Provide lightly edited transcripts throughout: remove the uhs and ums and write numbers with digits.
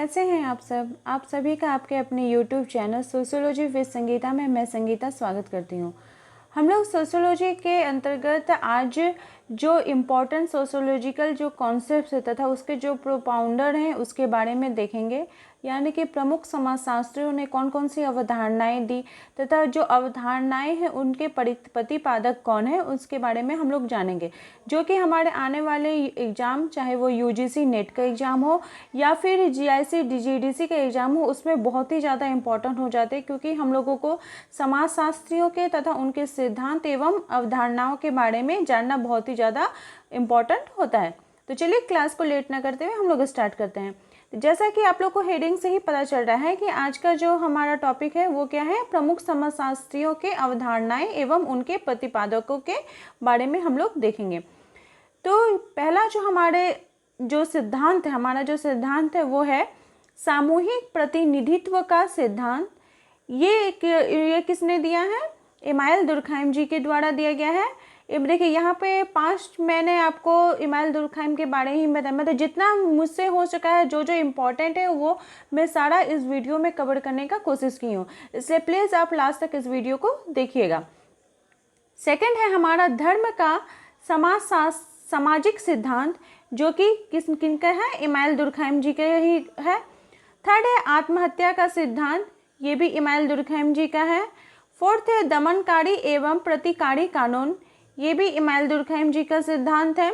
कैसे हैं आप सब। आप सभी का आपके अपने YouTube channel sociology with Sangeeta में मैं संगीता स्वागत करती हूँ। हम लोग सोशियोलॉजी के अंतर्गत आज जो इम्पोर्टेंट सोशियोलॉजिकल जो कॉन्सेप्ट्स है तथा उसके जो प्रोपाउंडर हैं उसके बारे में देखेंगे, यानी कि प्रमुख समाजशास्त्रियों ने कौन कौन सी अवधारणाएं दी तथा जो अवधारणाएं हैं उनके प्रतिपादक कौन है उसके बारे में हम लोग जानेंगे, जो कि हमारे आने वाले एग्ज़ाम, चाहे वो यूजीसी नेट का एग्ज़ाम हो या फिर जीआईसी डीजीडीसी का एग्ज़ाम हो, उसमें बहुत ही ज़्यादा इम्पोर्टेंट हो जाते हैं, क्योंकि हम लोगों को समाजशास्त्रियों के तथा उनके सिद्धांत एवं अवधारणाओं के बारे में जानना बहुत ही ज़्यादा इम्पोर्टेंट होता है। तो चलिए क्लास को लेट ना करते हुए हम लोग स्टार्ट करते हैं। जैसा कि आप लोग को हेडिंग से ही पता चल रहा है कि आज का जो हमारा टॉपिक है वो क्या है, प्रमुख समाजशास्त्रियों के अवधारणाएं एवं उनके प्रतिपादकों के बारे में हम लोग देखेंगे। तो पहला जो हमारा जो सिद्धांत है वो है सामूहिक प्रतिनिधित्व का सिद्धांत। ये किसने दिया है? इमानुएल दुर्खहाइम जी के द्वारा दिया गया है। देखिए यहाँ पे 5 मैंने आपको इमानुएल दुर्खहाइम के बारे ही बताया, मतलब जितना मुझसे हो सका है जो जो इम्पोर्टेंट है वो मैं सारा इस वीडियो में कवर करने का कोशिश की हूँ, इसलिए प्लीज़ आप लास्ट तक इस वीडियो को देखिएगा। सेकंड है हमारा धर्म का सामाजिक सिद्धांत, जो कि किनका है? इमानुएल दुर्खहाइम जी का ही है। थर्ड है आत्महत्या का सिद्धांत, ये भी इमानुएल दुर्खहाइम जी का है। फोर्थ है दमनकारी एवं प्रतिकारी कानून, ये भी इमानुएल दुर्खहाइम जी का सिद्धांत है।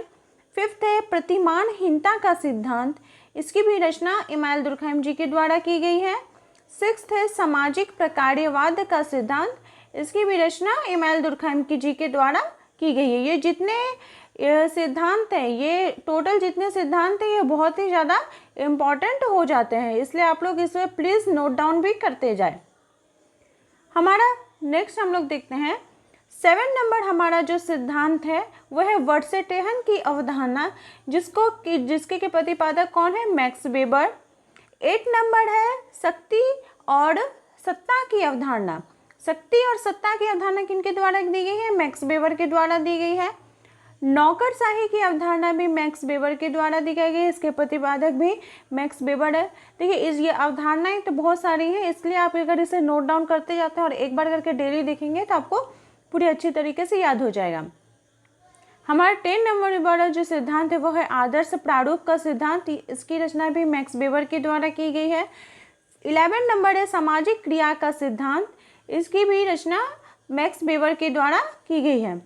फिफ्थ है प्रतिमानहीनता का सिद्धांत, इसकी भी रचना इमानुएल दुर्खहाइम जी के द्वारा की गई है। सिक्स्थ है सामाजिक प्रकार्यवाद का सिद्धांत, इसकी भी रचना इमानुएल दुर्खहाइम जी के द्वारा की गई है। ये जितने सिद्धांत हैं, ये टोटल जितने सिद्धांत हैं, ये बहुत ही ज़्यादा इम्पॉर्टेंट हो जाते हैं, इसलिए आप लोग इसमें प्लीज़ नोट डाउन भी करते जाए। हमारा नेक्स्ट हम लोग देखते हैं 7 नंबर हमारा जो सिद्धांत है वह है वर्सेटेहन की अवधारणा, जिसके के प्रतिपादक कौन है? Max weber. 8 नंबर है शक्ति और सत्ता की अवधारणा। शक्ति और सत्ता की अवधारणा किनके द्वारा दी गई है? मैक्स वेबर के द्वारा दी गई है। नौकरशाही की अवधारणा भी मैक्स वेबर के द्वारा दी गई है, इसके प्रतिपादक भी मैक्स वेबर है। देखिए ये अवधारणाएं तो बहुत सारी हैं, इसलिए आप अगर इसे नोट डाउन करते जाते हैं और एक बार करके डेली देखेंगे तो आपको पूरी अच्छी तरीके से याद हो जाएगा। हमारा 10 नंबर वाला जो सिद्धांत है वो है आदर्श प्रारूप का सिद्धांत, इसकी रचना भी मैक्स वेबर के द्वारा की गई है। 11 नंबर है सामाजिक क्रिया का सिद्धांत, इसकी भी रचना मैक्स वेबर के द्वारा की गई है।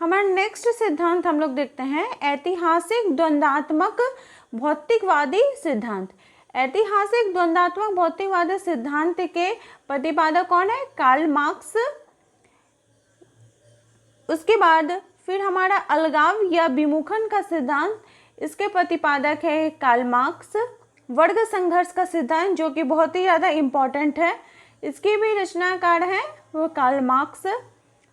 हमारा नेक्स्ट सिद्धांत हम लोग देखते हैं ऐतिहासिक द्वंद्वात्मक भौतिकवादी सिद्धांत। ऐतिहासिक द्वंद्वात्मक भौतिकवादी सिद्धांत के प्रतिपादक कौन है? Karl Marx. उसके बाद फिर हमारा अलगाव या विमुखन का सिद्धांत, इसके प्रतिपादक है कार्ल मार्क्स। वर्ग संघर्ष का सिद्धांत, जो कि बहुत ही ज़्यादा इम्पोर्टेंट है, इसकी भी रचनाकार है वो कार्ल मार्क्स।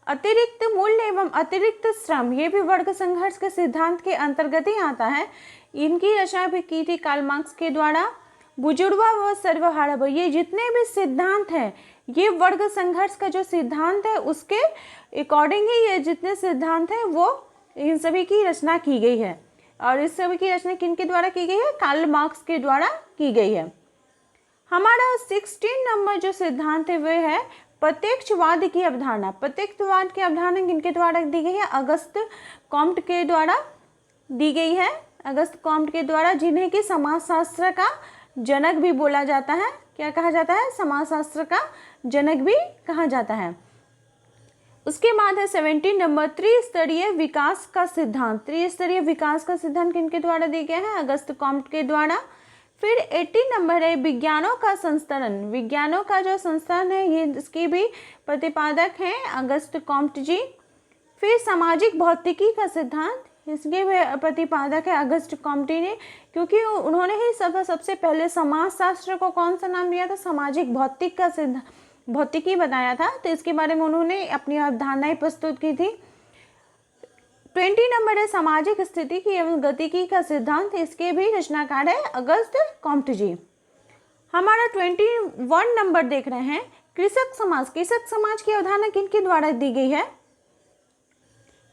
अतिरिक्त मूल्य एवं अतिरिक्त श्रम, ये भी वर्ग संघर्ष के सिद्धांत के अंतर्गत ही आता है, इनकी रचना भी की थी कार्ल मार्क्स के द्वारा। बुजुर्वा व सर्वहारा, ये जितने भी सिद्धांत हैं ये वर्ग संघर्ष का जो सिद्धांत है उसके अकॉर्डिंग ही ये जितने सिद्धांत हैं वो इन सभी की रचना की गई है, और इस सभी की रचना किनके द्वारा की गई है? कार्ल मार्क्स के द्वारा की गई है। हमारा 16 नंबर जो सिद्धांत है वह है प्रत्यक्षवाद की अवधारणा। प्रत्यक्षवाद की अवधारणा किनके द्वारा दी गई है? अगस्त कॉम्ट के द्वारा दी गई है। अगस्त कॉम्ट के द्वारा, जिन्हें कि समाजशास्त्र का जनक भी बोला जाता है। क्या कहा जाता है? समाजशास्त्र का जनक भी कहा जाता है। उसके बाद है 17 नंबर त्रिस्तरीय विकास का सिद्धांत। त्रिस्तरीय विकास का सिद्धांत किनके द्वारा दिया गया है? अगस्त कॉम्ट के द्वारा। फिर 18 नंबर है विज्ञानों का संस्तरण। विज्ञानों का जो संस्थान है ये इसकी भी प्रतिपादक हैं अगस्त कॉम्ट जी। फिर सामाजिक भौतिकी का सिद्धांत, इसके भी प्रतिपादक है अगस्त कॉम्टे ने, क्योंकि उन्होंने ही सबसे पहले समाजशास्त्र को कौन सा नाम दिया था? सामाजिक भौतिक का भौतिकी बताया था, तो इसके बारे में उन्होंने अपनी अवधारणाएं प्रस्तुत की थी। 20 नंबर है सामाजिक स्थितिकी एवं गतिकी का सिद्धांत, इसके भी रचनाकार है अगस्त कॉम्ट जी। हमारा 21 नंबर देख रहे हैं कृषक समाज। कृषक समाज की अवधारणा किनके द्वारा दी गई है?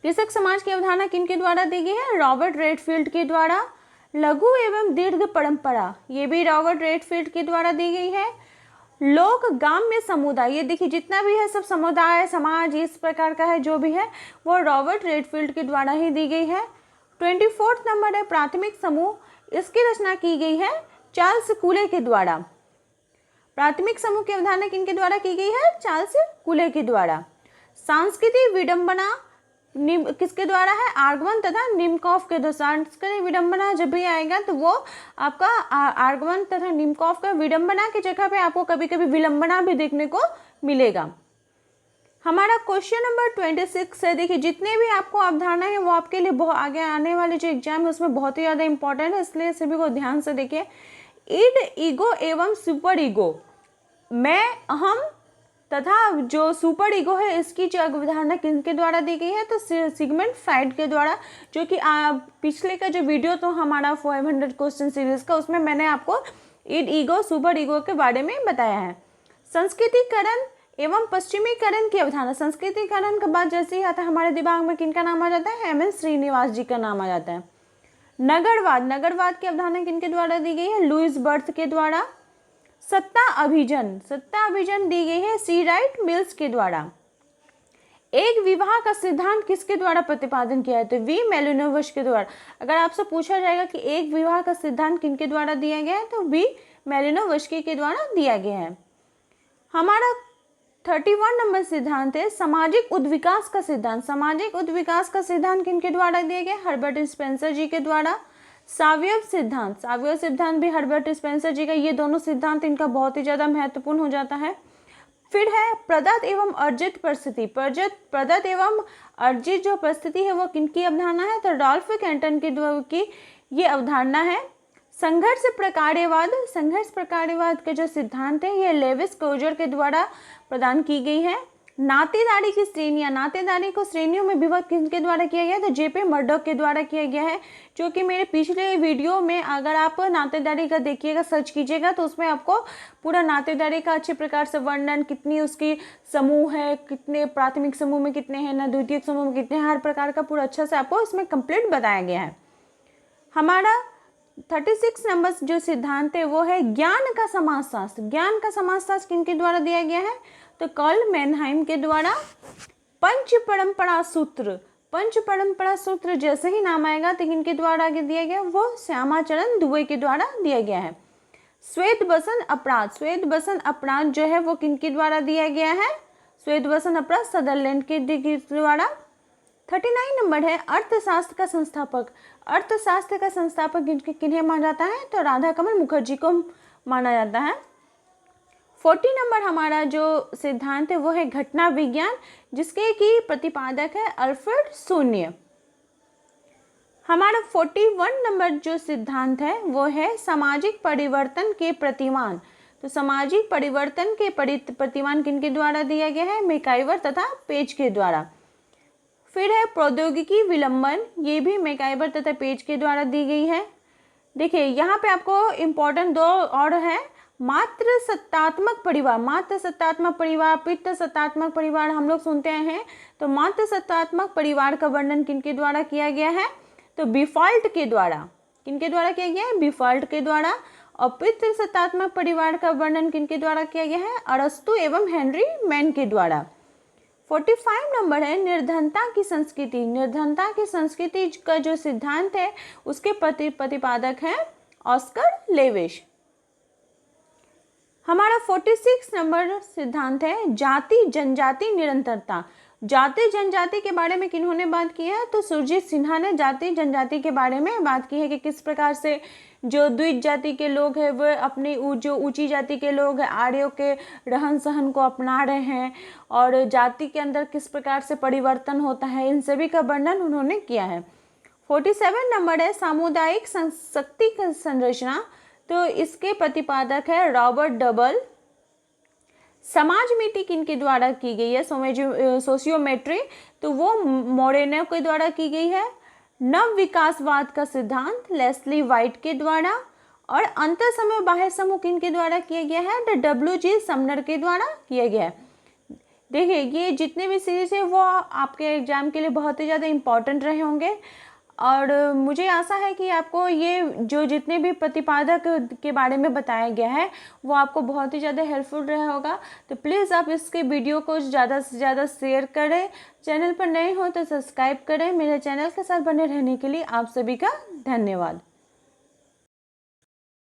कृषक समाज की अवधारणा किनके द्वारा दी गई है? रॉबर्ट रेडफील्ड के द्वारा। लघु एवं दीर्घ परंपरा, ये भी रॉबर्ट रेडफील्ड के द्वारा दी गई है। लोक ग्राम्य समुदाय, ये देखिए जितना भी है सब समुदाय समाज इस प्रकार का है, जो भी है वो रॉबर्ट रेडफील्ड के द्वारा ही दी गई है। 24 नंबर है प्राथमिक समूह, इसकी रचना की गई है चार्ल्स कूले के द्वारा। प्राथमिक समूह की अवधारणा किनके द्वारा की गई है? चार्ल्स कूले के द्वारा। सांस्कृतिक विडंबना किसके द्वारा है? आर्गवन तथा निमकॉफ के द्वारा। सांस्कृतिक विडंबना जब भी आएगा तो वो आपका आर्गवन तथा निमकॉफ का, विडंबना की जगह पे आपको कभी कभी विलंबना भी देखने को मिलेगा। हमारा क्वेश्चन नंबर 26 है। देखिए जितने भी आपको अवधारणा है वो आपके लिए बहुत आगे आने वाले जो एग्जाम है उसमें बहुत ही ज़्यादा इंपॉर्टेंट है, इसलिए सभी को ध्यान से देखिए। ईड, ईगो एवं सुपर ईगो, मैं, अहम तथा जो सुपर ईगो है इसकी जो अवधारणा किनके द्वारा दी गई है? तो सिगमंड फ्राइड के द्वारा, जो कि पिछले का जो वीडियो तो हमारा 500 क्वेश्चन सीरीज का, उसमें मैंने आपको ईड, ईगो, सुपर ईगो के बारे में बताया है। संस्कृतिकरण एवं पश्चिमीकरण की अवधारणा, संस्कृतिकरण के बाद जैसे ही आता है हमारे दिमाग में किनका नाम आ जाता है? एम एन श्रीनिवास जी का नाम आ जाता है। नगरवाद, नगरवाद की अवधारणा किनके द्वारा दी गई है? लुईस बर्थ के द्वारा। सत्ता अभिजन, सत्ता अभिजन दी गई है सी राइट मिल्स के द्वारा। एक विवाह का सिद्धांत किसके द्वारा प्रतिपादन किया है? तो वी मेलिनोविच के द्वारा। अगर आपसे पूछा जाएगा कि एक विवाह का सिद्धांत किनके द्वारा दिया गया है, तो वी मेलिनोविच के द्वारा दिया गया है। हमारा 31 नंबर सिद्धांत है सामाजिक उद्विकास का सिद्धांत। सामाजिक उद्विकास का सिद्धांत किनके द्वारा दिया गया? हर्बर्ट स्पेंसर जी के द्वारा। सावयव सिद्धांत, सावयव सिद्धांत भी हर्बर्ट स्पेंसर जी का। ये दोनों सिद्धांत इनका बहुत ही ज़्यादा महत्वपूर्ण हो जाता है। फिर है प्रदत्त एवं अर्जित परिस्थिति। प्रदत्त एवं अर्जित जो परिस्थिति है वो किनकी अवधारणा है? तो रॉल्फ कैंटन की ये अवधारणा है। संघर्ष प्रकार्यवाद, संघर्ष प्रकार्यवाद के जो सिद्धांत है ये लेविस क्लोजर के द्वारा प्रदान की गई है। नातेदारी की श्रेणियां, नातेदारी को श्रेणियों में विभक्त किसके द्वारा किया गया? तो जेपी मर्डॉक के द्वारा किया गया है, जो कि मेरे पिछले वीडियो में अगर आप नातेदारी का देखिएगा, सर्च कीजिएगा तो उसमें आपको पूरा नातेदारी का अच्छे प्रकार से वर्णन, कितनी उसकी समूह है, कितने प्राथमिक समूह में कितने हैं, ना द्वितीयक समूह में कितने, हर प्रकार का पूरा अच्छा से आपको इसमें कंप्लीट बताया गया है। हमारा 36 नंबर जो सिद्धांत है वो है ज्ञान का समाजशास्त्र। ज्ञान का समाजशास्त्र किनके द्वारा दिया गया है? तो कार्ल मैनहाइम के द्वारा। पंच परंपरा सूत्र, पंच परंपरा सूत्र जैसे ही नाम आएगा तो किनके द्वारा दिया गया? वो श्यामाचरण दुबे के द्वारा दिया गया है। श्वेत बसन अपराध, श्वेत बसन अपराध जो है वो किनके द्वारा दिया गया है? श्वेत बसन अपराध सदरलैंड के द्वारा। 39 नंबर है अर्थशास्त्र का संस्थापक। अर्थशास्त्र का संस्थापक किन्हें माना जाता है? तो राधा कमल मुखर्जी को माना जाता है। 40 नंबर हमारा जो सिद्धांत है वो है घटना विज्ञान, जिसके की प्रतिपादक है अल्फ्रेड शून्य। हमारा 41 नंबर जो सिद्धांत है वो है सामाजिक परिवर्तन के प्रतिमान। तो सामाजिक परिवर्तन के प्रतिमान किनके द्वारा दिया गया है? मैकाइवर तथा पेज के द्वारा। फिर है प्रौद्योगिकी विलंबन, ये भी मैकाइवर तथा पेज के द्वारा दी गई है। देखिए यहाँ पे आपको इम्पोर्टेंट दो और है, मात्र सत्तात्मक परिवार, मात्र सत्तात्मक परिवार, पितृ सत्तात्मक परिवार हम लोग सुनते हैं। तो मात्र सत्तात्मक परिवार का वर्णन किनके द्वारा किया गया है? तो बिफॉल्ट के द्वारा। किनके द्वारा किया गया है? बिफॉल्ट के द्वारा। और पितृ सत्तात्मक परिवार का वर्णन किनके द्वारा किया गया है? अरस्तु एवं हेनरी मैन के द्वारा। 45 नंबर है निर्धनता की संस्कृति। निर्धनता की संस्कृति का जो सिद्धांत है उसके प्रतिपादक है ऑस्कर लेविश। हमारा 46 नंबर सिद्धांत है जाति जनजाति निरंतरता। जाति जनजाति के बारे में किन्होंने बात की है? तो सुरजीत सिन्हा ने जाति जनजाति के बारे में बात की है कि किस प्रकार से जो द्विज जाति के लोग हैं वो अपनी जो ऊंची जाति के लोग हैं आर्यों के रहन सहन को अपना रहे हैं और जाति के अंदर किस प्रकार से परिवर्तन होता है, इन सभी का वर्णन उन्होंने किया है। 47 नंबर है सामुदायिक शक्ति संरचना। तो इसके प्रतिपादक है रॉबर्ट डबल। समाजमिति किनके द्वारा की गई है? सोशियोमेट्री, तो वो मोरेनो के द्वारा की गई है। नव विकासवाद का सिद्धांत लेस्ली वाइट के द्वारा। और अंतर समूह बाह्य समूह किनके द्वारा किया गया है? तो W.G. समनर के द्वारा किया गया है। देखिए ये जितने भी सीरीज है वो आपके एग्जाम के लिए बहुत ही ज़्यादा इम्पॉर्टेंट रहे होंगे। और मुझे आशा है कि आपको ये जो जितने भी प्रतिपादक के बारे में बताया गया है वो आपको बहुत ही ज़्यादा हेल्पफुल रहा होगा। तो प्लीज़ आप इसके वीडियो को ज़्यादा से ज़्यादा शेयर करें। चैनल पर नए हो तो सब्सक्राइब करें। मेरे चैनल के साथ बने रहने के लिए आप सभी का धन्यवाद।